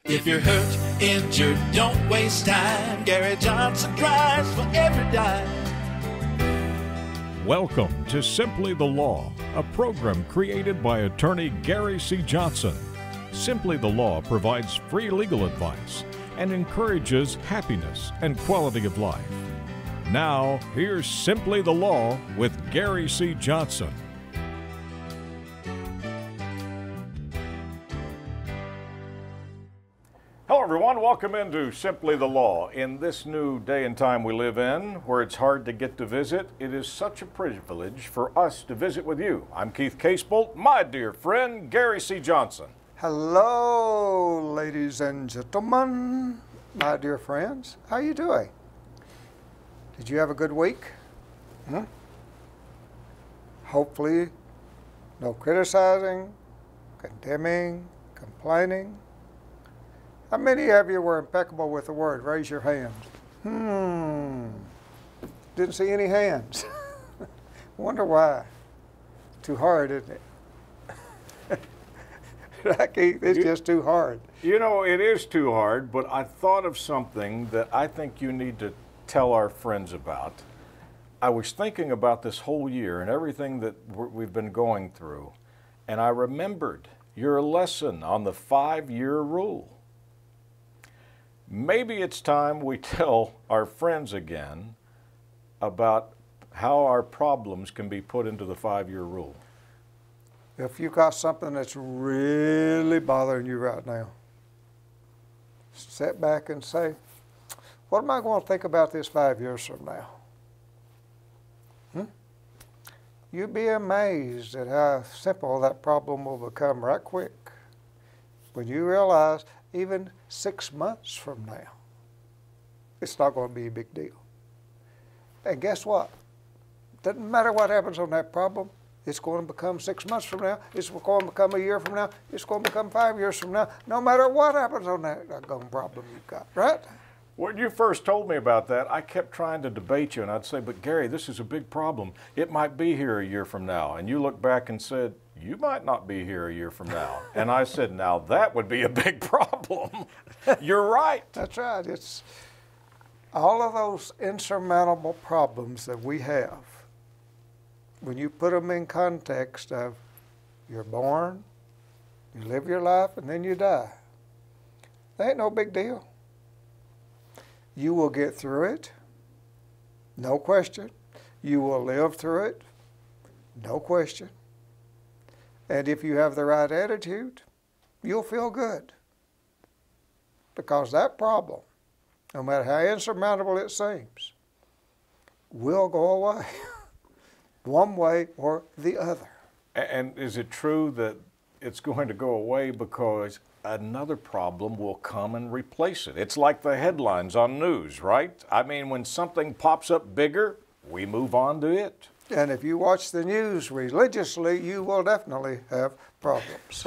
If you're hurt, injured, don't waste time. Gary Johnson drives for every dime. Welcome to Simply the Law, a program created by attorney Gary C. Johnson. Simply the Law provides free legal advice and encourages happiness and quality of life. Now, here's Simply the Law with Gary C. Johnson. Hello, everyone. Welcome into Simply the Law. In this new day and time we live in, where it's hard to get to visit, it is such a privilege for us to visit with you. I'm Keith Casebolt, my dear friend, Gary C. Johnson. Hello, ladies and gentlemen, my dear friends. How you doing? Did you have a good week? Hopefully, no criticizing, condemning, complaining. How many of you were impeccable with the word? Raise your hand. Didn't see any hands. Wonder why. Too hard, isn't it? It's just too hard. You know, it is too hard, but I thought of something that I think you need to tell our friends about. I was thinking about this whole year and everything that we've been going through, and I remembered your lesson on the 5-year rule. Maybe it's time we tell our friends again about how our problems can be put into the 5-year rule. If you got something that's really bothering you right now, sit back and say, what am I going to think about this 5 years from now? You'd be amazed at how simple that problem will become right quick when you realize even 6 months from now, it's not going to be a big deal. And guess what? Doesn't matter what happens on that problem. It's going to become 6 months from now. It's going to become a year from now. It's going to become 5 years from now. No matter what happens on that problem you've got, right? When you first told me about that, I kept trying to debate you, and I'd say, but Gary, this is a big problem. It might be here a year from now. And you looked back and said, you might not be here a year from now. And I said, now that would be a big problem. You're right. That's right. It's all of those insurmountable problems that we have. When you put them in context of you're born, you live your life, and then you die. That ain't no big deal. You will get through it, no question. You will live through it, no question. And if you have the right attitude, you'll feel good. Because that problem, no matter how insurmountable it seems, will go away, one way or the other. And is it true that it's going to go away because another problem will come and replace it? It's like the headlines on news, right? I mean, when something pops up bigger, we move on to it. And if you watch the news religiously, you will definitely have problems.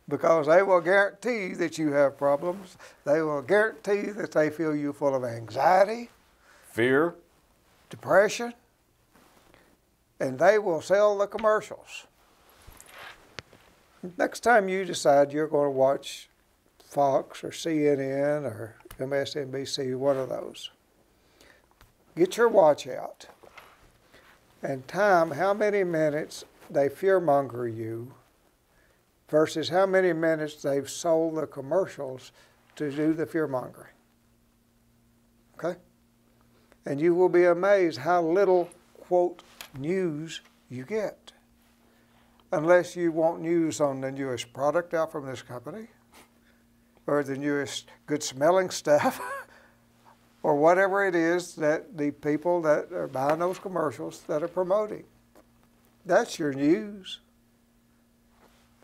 Because they will guarantee that you have problems. They will guarantee that they feel you full of anxiety, fear, depression, and they will sell the commercials. Next time you decide you're going to watch Fox or CNN or MSNBC, one of those, get your watch out and time how many minutes they fearmonger you versus how many minutes they've sold the commercials to do the fearmongering. Okay? And you will be amazed how little, quote, news you get. Unless you want news on the newest product out from this company or the newest good smelling stuff or whatever it is that the people that are buying those commercials that are promoting. That's your news.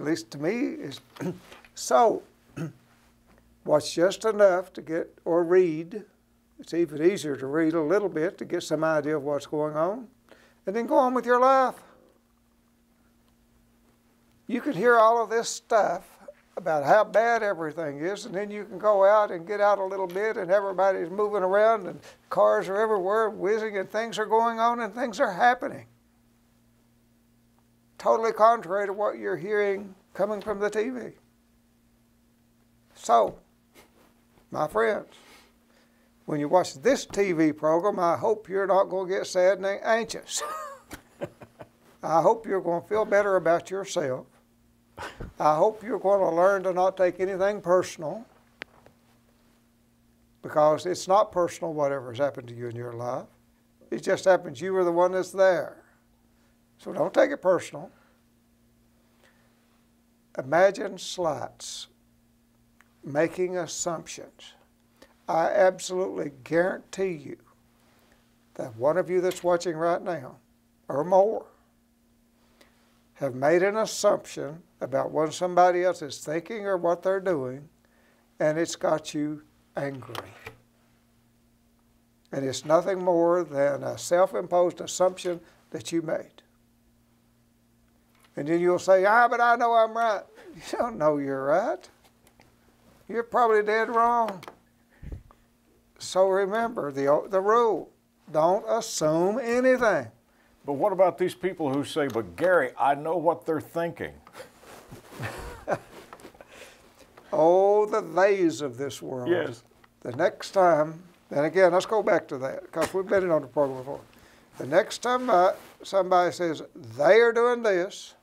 At least to me. So, watch just enough to get, or read. It's even easier to read a little bit to get some idea of what's going on. And then go on with your life. You can hear all of this stuff about how bad everything is, and then you can go out and get out a little bit and everybody's moving around and cars are everywhere whizzing and things are going on and things are happening. Totally contrary to what you're hearing coming from the TV. So, my friends, when you watch this TV program, I hope you're not going to get sad and anxious. I hope you're going to feel better about yourself. I hope you're going to learn to not take anything personal, because it's not personal whatever's happened to you in your life. It just happens you were the one that's there. So don't take it personal. Imagine slights, making assumptions. I absolutely guarantee you that one of you that's watching right now, or more, have made an assumption about what somebody else is thinking or what they're doing, and it's got you angry. And it's nothing more than a self-imposed assumption that you made. And then you'll say, but I know I'm right. You don't know you're right. You're probably dead wrong. So remember the rule. Don't assume anything. But what about these people who say, but Gary, I know what they're thinking? Oh, the theys of this world. Yes. The next time, and again, let's go back to that, because we've been on the program before. The next time somebody says they are doing this,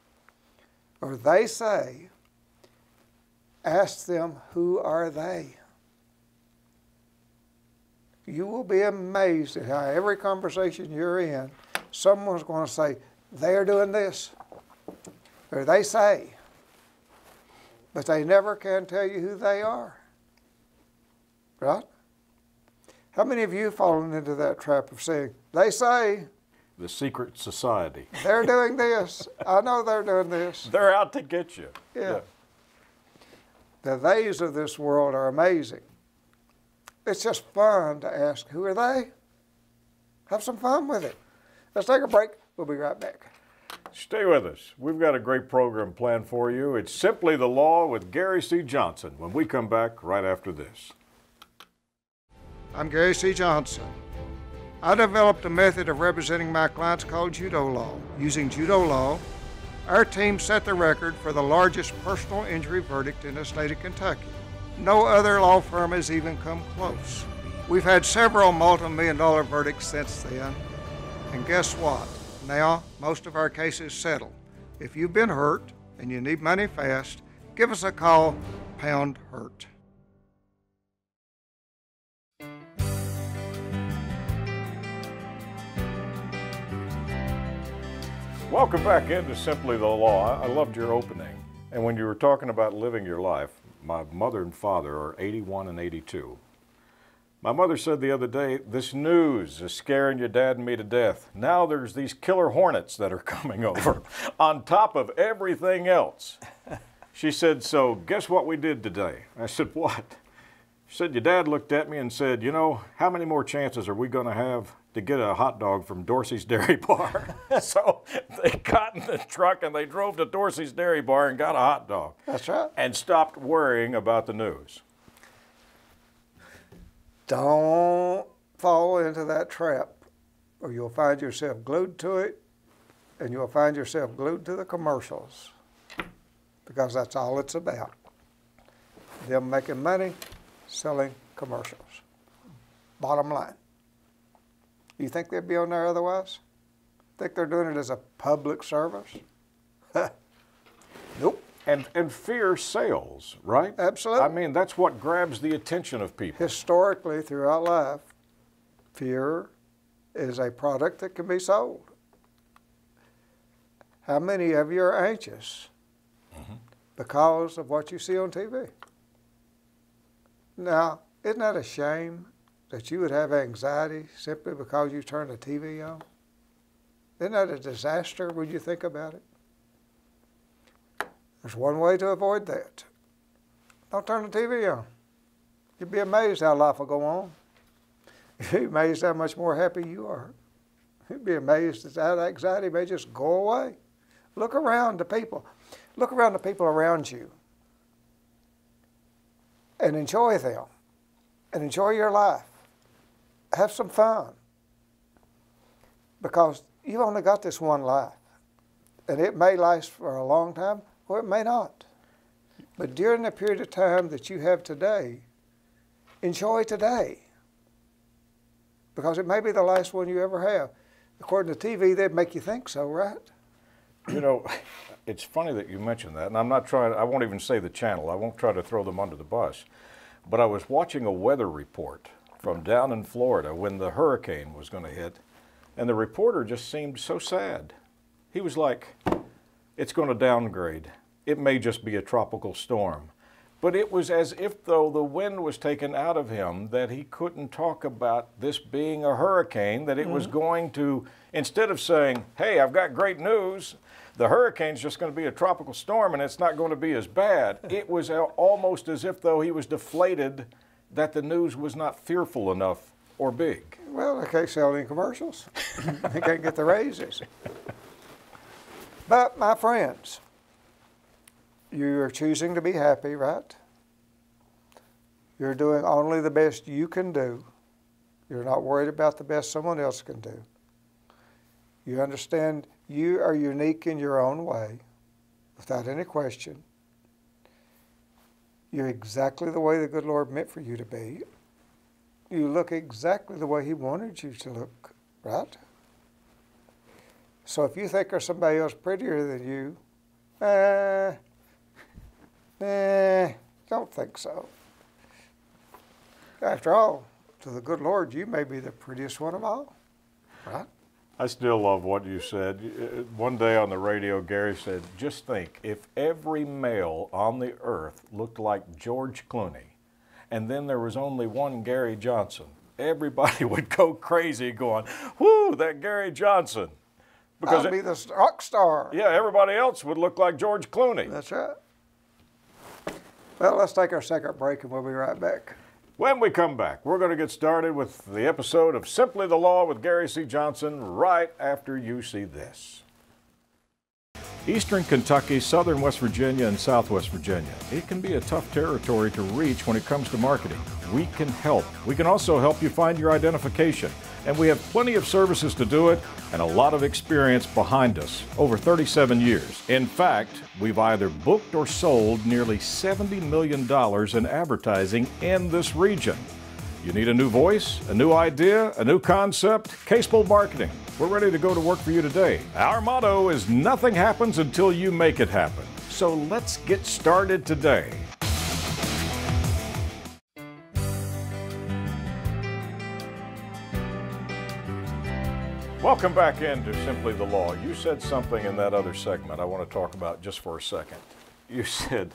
or they say, ask them, who are they? You will be amazed at how every conversation you're in, someone's going to say, they're doing this, or they say, but they never can tell you who they are. Right? How many of you have fallen into that trap of saying, they say, The secret society. they're doing this, I know they're doing this. They're out to get you. Yeah. The theys of this world are amazing. It's just fun to ask, who are they? Have some fun with it. Let's take a break. We'll be right back. Stay with us. We've got a great program planned for you. It's Simply the Law with Gary C. Johnson when we come back right after this. I'm Gary C. Johnson. I developed a method of representing my clients called Judo Law. Using Judo Law, our team set the record for the largest personal injury verdict in the state of Kentucky. No other law firm has even come close. We've had several multi-million-dollar verdicts since then, and guess what? Now, most of our cases settle. If you've been hurt and you need money fast, give us a call, pound hurt. Welcome back into Simply the Law. I loved your opening. And when you were talking about living your life, my mother and father are 81 and 82. My mother said the other day, this news is scaring your dad and me to death. Now there's these killer hornets that are coming over on top of everything else. She said, so guess what we did today? I said, what? She said, your dad looked at me and said, you know, how many more chances are we going to have to get a hot dog from Dorsey's Dairy Bar? So they got in the truck and they drove to Dorsey's Dairy Bar and got a hot dog. That's right. And stopped worrying about the news. Don't fall into that trap, or you'll find yourself glued to it, and you'll find yourself glued to the commercials, because that's all it's about. Them making money, selling commercials. Bottom line. You think they'd be on there otherwise? Think they're doing it as a public service? Nope. And fear sells, right? Absolutely. I mean, that's what grabs the attention of people. Historically, throughout life, fear is a product that can be sold. How many of you are anxious because of what you see on TV? Now, isn't that a shame that you would have anxiety simply because you turn the TV on? Isn't that a disaster when you think about it? There's one way to avoid that. Don't turn the TV on. You'd be amazed how life will go on. You'd be amazed how much more happy you are. You'd be amazed that that anxiety may just go away. Look around the people. Look around the people around you and enjoy them and enjoy your life. Have some fun, because you've only got this one life, and it may last for a long time, or it may not. But during the period of time that you have today, enjoy today. Because it may be the last one you ever have. According to TV, they'd make you think so, right? You know, it's funny that you mentioned that, and I won't even say the channel. I won't try to throw them under the bus. But I was watching a weather report from down in Florida when the hurricane was going to hit, and the reporter just seemed so sad. He was like, it's going to downgrade. It may just be a tropical storm. But it was as if though the wind was taken out of him, that he couldn't talk about this being a hurricane, that it was going to, instead of saying, hey, I've got great news, the hurricane's just going to be a tropical storm and it's not going to be as bad. It was almost as if though he was deflated that the news was not fearful enough or big. Well, they can't sell any commercials. They can't get the raises. But my friends, you are choosing to be happy, right? You're doing only the best you can do. You're not worried about the best someone else can do. You understand you are unique in your own way, without any question. You're exactly the way the good Lord meant for you to be. You look exactly the way He wanted you to look, right? So if you think there's somebody else prettier than you, don't think so. After all, to the good Lord, you may be the prettiest one of all, right? I still love what you said. One day on the radio, Gary said, just think, if every male on the earth looked like George Clooney, and then there was only one Gary Johnson, everybody would go crazy going, whoo, that Gary Johnson. Because I'll be the rock star. Yeah, everybody else would look like George Clooney. That's right. Well, let's take our second break and we'll be right back. When we come back, we're going to get started with the episode of Simply the Law with Gary C. Johnson right after you see this. Eastern Kentucky, southern West Virginia, and southwest Virginia. It can be a tough territory to reach when it comes to marketing. We can help. We can also help you find your identification. And we have plenty of services to do it and a lot of experience behind us, over 37 years. In fact, we've either booked or sold nearly $70 million in advertising in this region. You need a new voice, a new idea, a new concept? Casebolt Marketing. We're ready to go to work for you today. Our motto is nothing happens until you make it happen. So let's get started today. Welcome back into Simply the Law. You said something in that other segment I want to talk about just for a second. You said,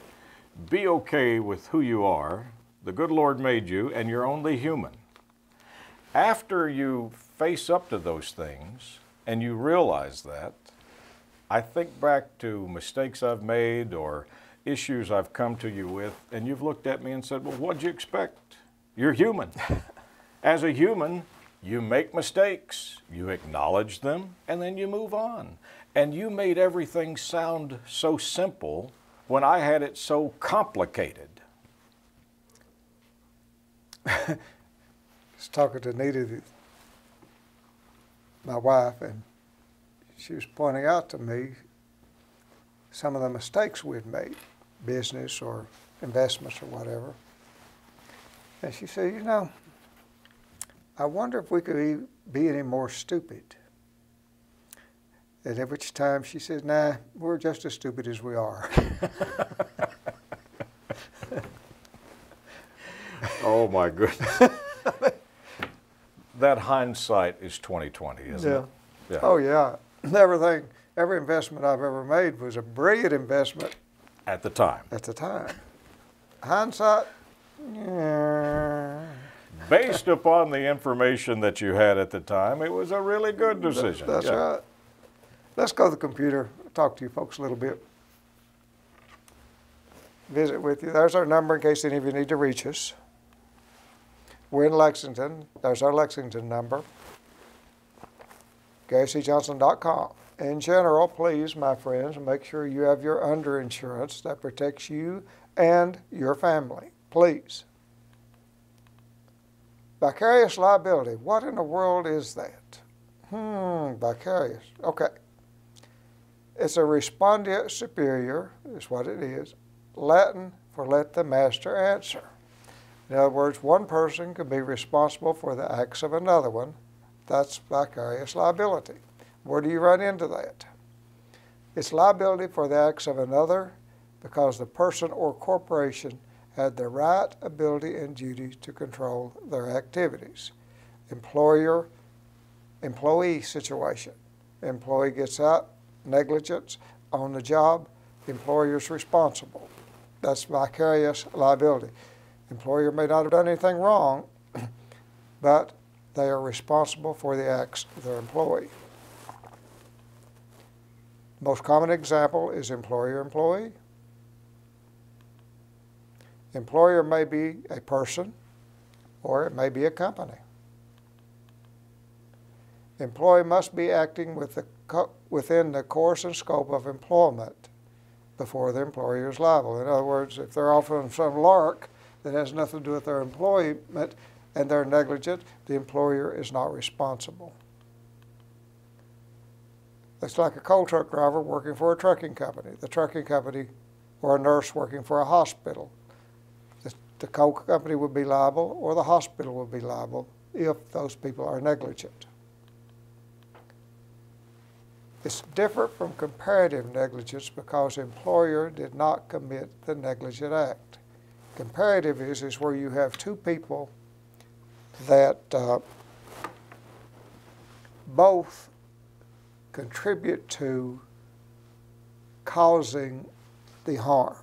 be okay with who you are. The good Lord made you, and you're only human. After you face up to those things and you realize that, I think back to mistakes I've made or issues I've come to you with, and you've looked at me and said, well, what'd you expect? You're human. As a human, you make mistakes, you acknowledge them, and then you move on. And you made everything sound so simple when I had it so complicated. I was talking to Nita, my wife, and she was pointing out to me some of the mistakes we'd made, business or investments or whatever. And she said, you know, I wonder if we could be any more stupid. And at which time she said, nah, we're just as stupid as we are. Oh my goodness. That hindsight is 20/20, isn't it? Yeah. Oh yeah. Every investment I've ever made was a brilliant investment. At the time. At the time. Hindsight, yeah. Based upon the information that you had at the time, it was a really good decision. That's right. Let's go to the computer, talk to you folks a little bit. Visit with you. There's our number in case any of you need to reach us. We're in Lexington. There's our Lexington number. GaryCJohnson.com. In general, please, my friends, make sure you have your underinsurance that protects you and your family. Please. Vicarious liability. What in the world is that? Vicarious. Okay. It's a respondeat superior, is what it is, Latin for let the master answer. In other words, one person can be responsible for the acts of another one. That's vicarious liability. Where do you run into that? It's liability for the acts of another because the person or corporation had the right, ability, and duty to control their activities. Employee situation. Employee gets out, negligence on the job, employer's responsible. That's vicarious liability. Employer may not have done anything wrong, but they are responsible for the acts of their employee. The most common example is employer-employee. Employer may be a person, or it may be a company. Employee must be acting within the course and scope of employment before the employer is liable. In other words, if they're off on some lark that has nothing to do with their employment and they're negligent, the employer is not responsible. It's like a coal truck driver working for a trucking company, the trucking company, or a nurse working for a hospital. The coal company would be liable, or the hospital would be liable if those people are negligent. It's different from comparative negligence because the employer did not commit the negligent act. Comparative is where you have two people that both contribute to causing the harm.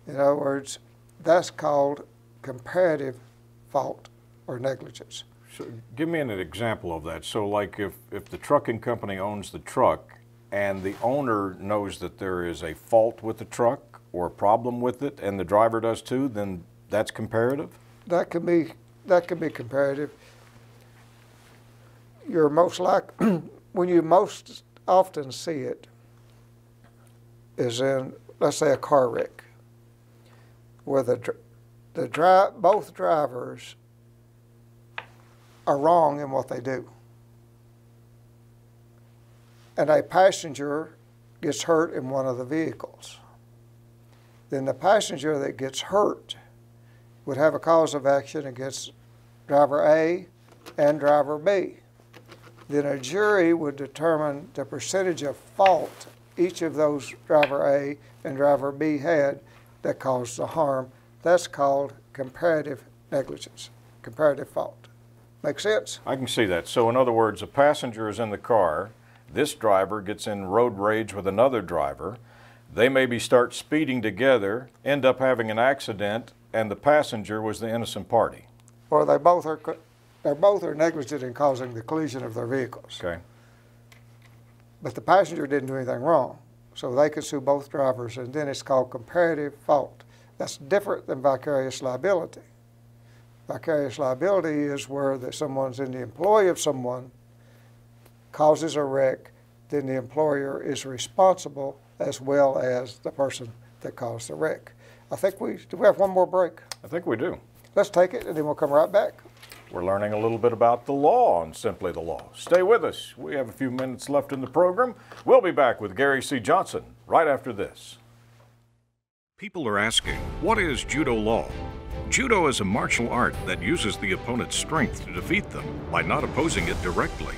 In other words, that's called comparative fault or negligence. So give me an example of that. So like if the trucking company owns the truck and the owner knows that there is a fault with the truck or a problem with it and the driver does too, then that's comparative? That can be comparative. You're most when you most often see it is in, let's say, a car wreck, where both drivers are wrong in what they do. And a passenger gets hurt in one of the vehicles. Then the passenger that gets hurt would have a cause of action against driver A and driver B. Then a jury would determine the percentage of fault each of those driver A and driver B had that caused the harm. That's called comparative negligence, comparative fault. Make sense? I can see that. So in other words, a passenger is in the car, this driver gets in road rage with another driver, they maybe start speeding together, end up having an accident, and the passenger was the innocent party. Or they both are negligent in causing the collision of their vehicles. Okay. But the passenger didn't do anything wrong, so they could sue both drivers, and then it's called comparative fault. That's different than vicarious liability. Vicarious liability is where someone's in the employ of someone, causes a wreck, then the employer is responsible as well as the person that caused the wreck. I think do we have one more break? I think we do. Let's take it and then we'll come right back. We're learning a little bit about the law on Simply the Law. Stay with us. We have a few minutes left in the program. We'll be back with Gary C. Johnson right after this. People are asking, what is judo law? Judo is a martial art that uses the opponent's strength to defeat them by not opposing it directly.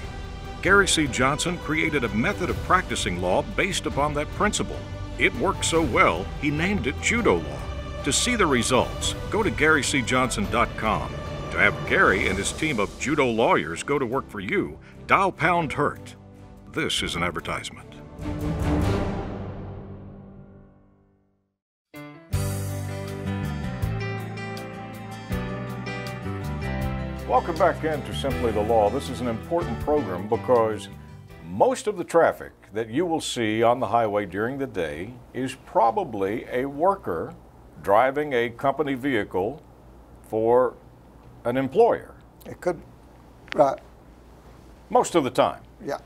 Gary C. Johnson created a method of practicing law based upon that principle. It worked so well, he named it judo law. To see the results, go to GaryCJohnson.com. To have Gary and his team of judo lawyers go to work for you, dial pound HURT. This is an advertisement. Welcome back into Simply the Law. This is an important program because most of the traffic that you will see on the highway during the day is probably a worker driving a company vehicle for an employer. It could, right. Most of the time. Yeah.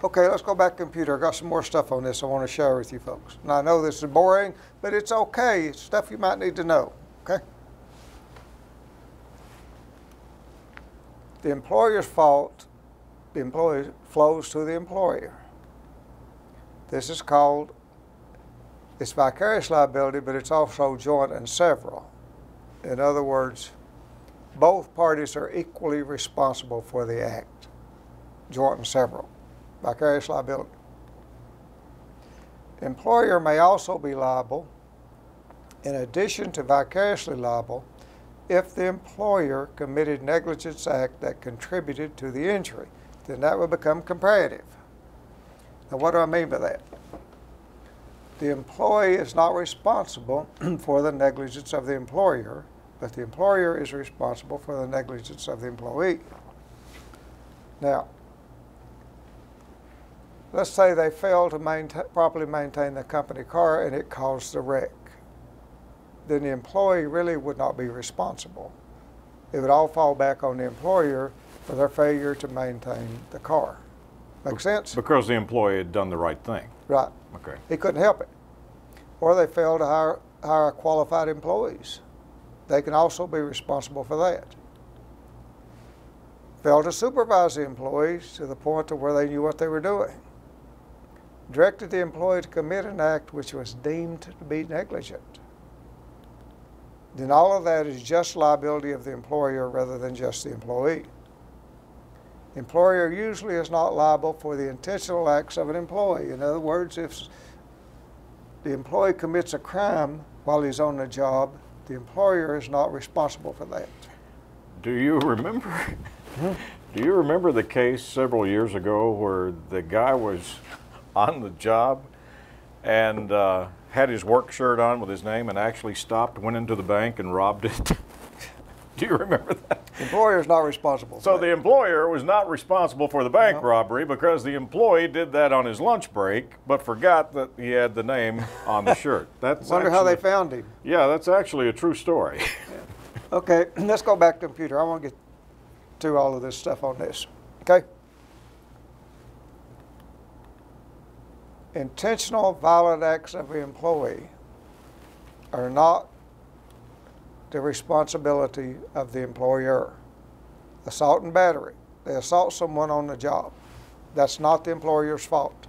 Okay, let's go back to the computer. I got some more stuff on this I want to share with you folks. Now, I know this is boring, but it's okay. It's stuff you might need to know, okay? The employer's fault, the employee flows to the employer. This is called It's vicarious liability, but it's also joint and several. In other words, both parties are equally responsible for the act. Joint and several. Vicarious liability. Employer may also be liable, in addition to vicariously liable, if the employer committed negligence act that contributed to the injury. Then that would become comparative. Now, what do I mean by that? The employee is not responsible for the negligence of the employer, but the employer is responsible for the negligence of the employee. Now, let's say they failed to properly maintain the company car and it caused the wreck. Then the employee really would not be responsible. It would all fall back on the employer for their failure to maintain the car. Make sense? Because the employee had done the right thing. Right. Okay. He couldn't help it. Or they failed to hire qualified employees. They can also be responsible for that. Failed to supervise the employees to the point to where they knew what they were doing. Directed the employee to commit an act which was deemed to be negligent. Then all of that is just liability of the employer rather than just the employee. The employer usually is not liable for the intentional acts of an employee. In other words, if the employee commits a crime while he's on the job, the employer is not responsible for that. Do you remember? Do you remember the case several years ago where the guy was on the job and had his work shirt on with his name and actually stopped, went into the bank and robbed it? Do you remember that? The employer is not responsible. So the employer was not responsible for the bank robbery because the employee did that on his lunch break, but forgot that he had the name on the shirt. That's Wonder how they found him. Yeah, that's actually a true story. Yeah. Okay, let's go back to the computer. I want to get to all of this stuff on this. Okay? Intentional violent acts of the employee are not the responsibility of the employer. Assault and battery. They assault someone on the job. That's not the employer's fault.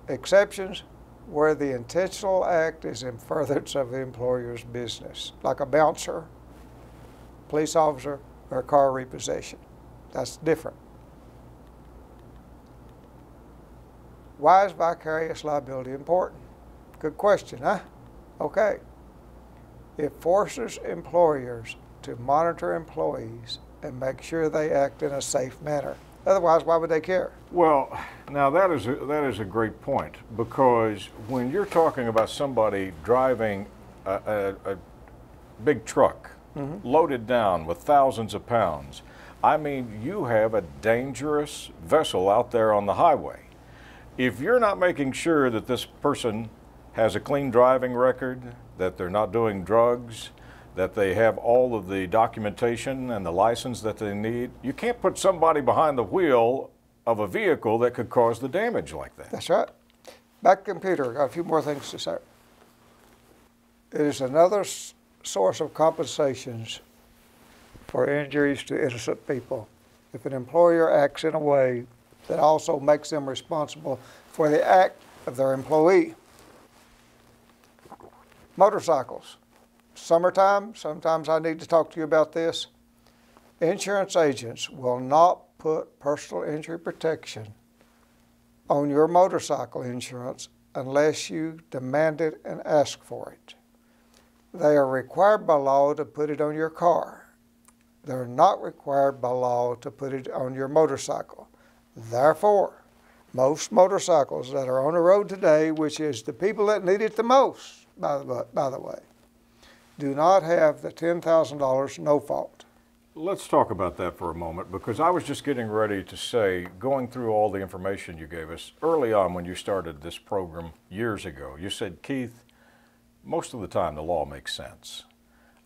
Exceptions where the intentional act is in furtherance of the employer's business, like a bouncer, police officer, or a car repossession. That's different. Why is vicarious liability important? Good question, huh? Okay. It forces employers to monitor employees and make sure they act in a safe manner. Otherwise, why would they care? Well, now that is a great point, because when you're talking about somebody driving a big truck loaded down with thousands of pounds, I mean, you have a dangerous vessel out there on the highway. If you're not making sure that this person has a clean driving record, that they're not doing drugs, that they have all of the documentation and the license that they need, you can't put somebody behind the wheel of a vehicle that could cause the damage like that. That's right. Back to the computer. Got a few more things to say. It is another source of compensations for injuries to innocent people if an employer acts in a way that also makes them responsible for the act of their employee. Motorcycles. Summertime, sometimes I need to talk to you about this. Insurance agents will not put personal injury protection on your motorcycle insurance unless you demand it and ask for it. They are required by law to put it on your car. They're not required by law to put it on your motorcycle. Therefore, most motorcycles that are on the road today, which is the people that need it the most, by the way, do not have the $10,000 no fault. Let's talk about that for a moment, because I was just getting ready to say, going through all the information you gave us early on when you started this program years ago, you said, Keith, most of the time the law makes sense.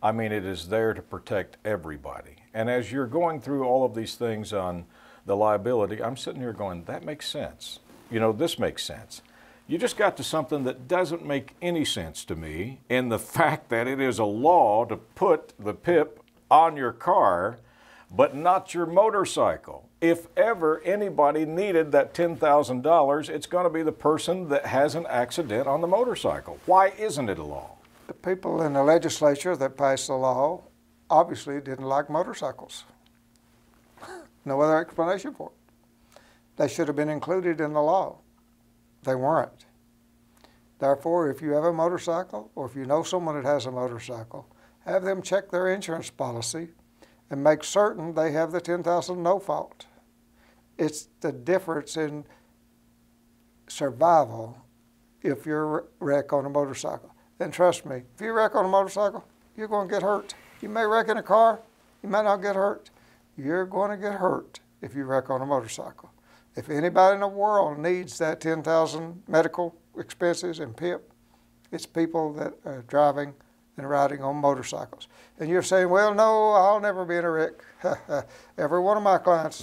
I mean, it is there to protect everybody. And as you're going through all of these things on the liability, I'm sitting here going, that makes sense. You know, this makes sense. You just got to something that doesn't make any sense to me in the fact that it is a law to put the PIP on your car, but not your motorcycle. If ever anybody needed that $10,000, it's going to be the person that has an accident on the motorcycle. Why isn't it a law? The people in the legislature that passed the law obviously didn't like motorcycles. No other explanation for it. They should have been included in the law. They weren't. Therefore, if you have a motorcycle, or if you know someone that has a motorcycle, have them check their insurance policy and make certain they have the $10,000 no fault. It's the difference in survival if you're wrecked on a motorcycle. Then trust me, if you wreck on a motorcycle, you're going to get hurt. You may wreck in a car, you might not get hurt. You're going to get hurt if you wreck on a motorcycle. If anybody in the world needs that $10,000 medical expenses and PIP, it's people that are driving and riding on motorcycles. And you're saying, well, no, I'll never be in a wreck. Every one of my clients,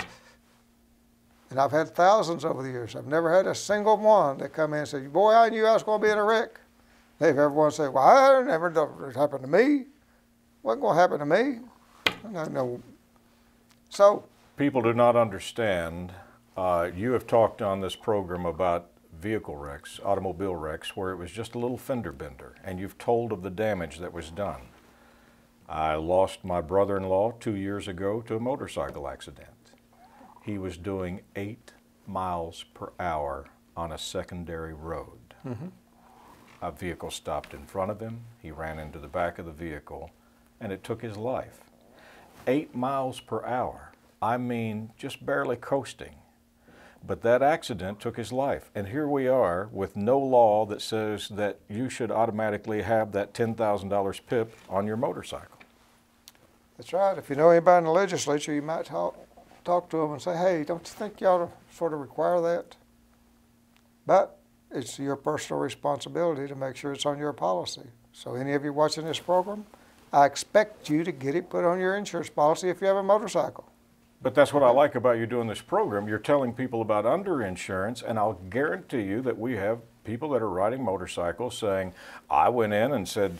and I've had thousands over the years, I've never had a single one that come in and say, boy, I knew I was going to be in a wreck. They've everyone say, well, I never it happened to me. Wasn't going to happen to me. No. So people do not understand. You have talked on this program about vehicle wrecks, automobile wrecks, where it was just a little fender bender, and you've told of the damage that was done. I lost my brother-in-law 2 years ago to a motorcycle accident. He was doing 8 miles per hour on a secondary road. Mm-hmm. A vehicle stopped in front of him. He ran into the back of the vehicle, and it took his life. 8 miles per hour. I mean, just barely coasting. But that accident took his life. And here we are with no law that says that you should automatically have that $10,000 PIP on your motorcycle. That's right. If you know anybody in the legislature, you might talk to them and say, hey, don't you think you ought to sort of require that? But it's your personal responsibility to make sure it's on your policy. So any of you watching this program, I expect you to get it put on your insurance policy if you have a motorcycle. But that's what I like about you doing this program. You're telling people about underinsurance, and I'll guarantee you that we have people that are riding motorcycles saying, I went in and said,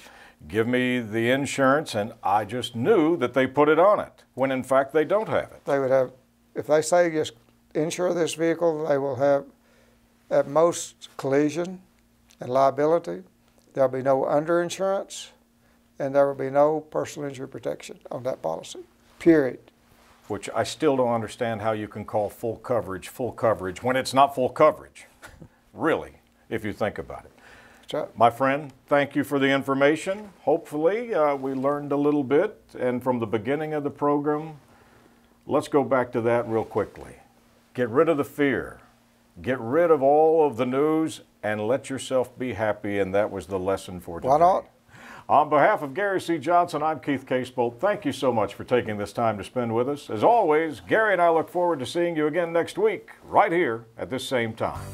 give me the insurance, and I just knew that they put it on it, when in fact they don't have it. They would have, if they say just insure this vehicle, they will have at most collision and liability. There'll be no underinsurance, and there will be no personal injury protection on that policy, period. Which I still don't understand how you can call full coverage when it's not full coverage, really, if you think about it. That's right. My friend, thank you for the information. Hopefully we learned a little bit, and from the beginning of the program, let's go back to that real quickly. Get rid of the fear. Get rid of all of the news and let yourself be happy, and that was the lesson for today. Why not? On behalf of Gary C. Johnson, I'm Keith Casebolt. Thank you so much for taking this time to spend with us. As always, Gary and I look forward to seeing you again next week, right here at this same time.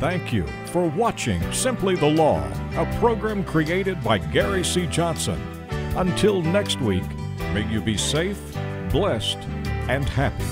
Thank you for watching Simply the Law, a program created by Gary C. Johnson. Until next week, may you be safe, blessed, and happy.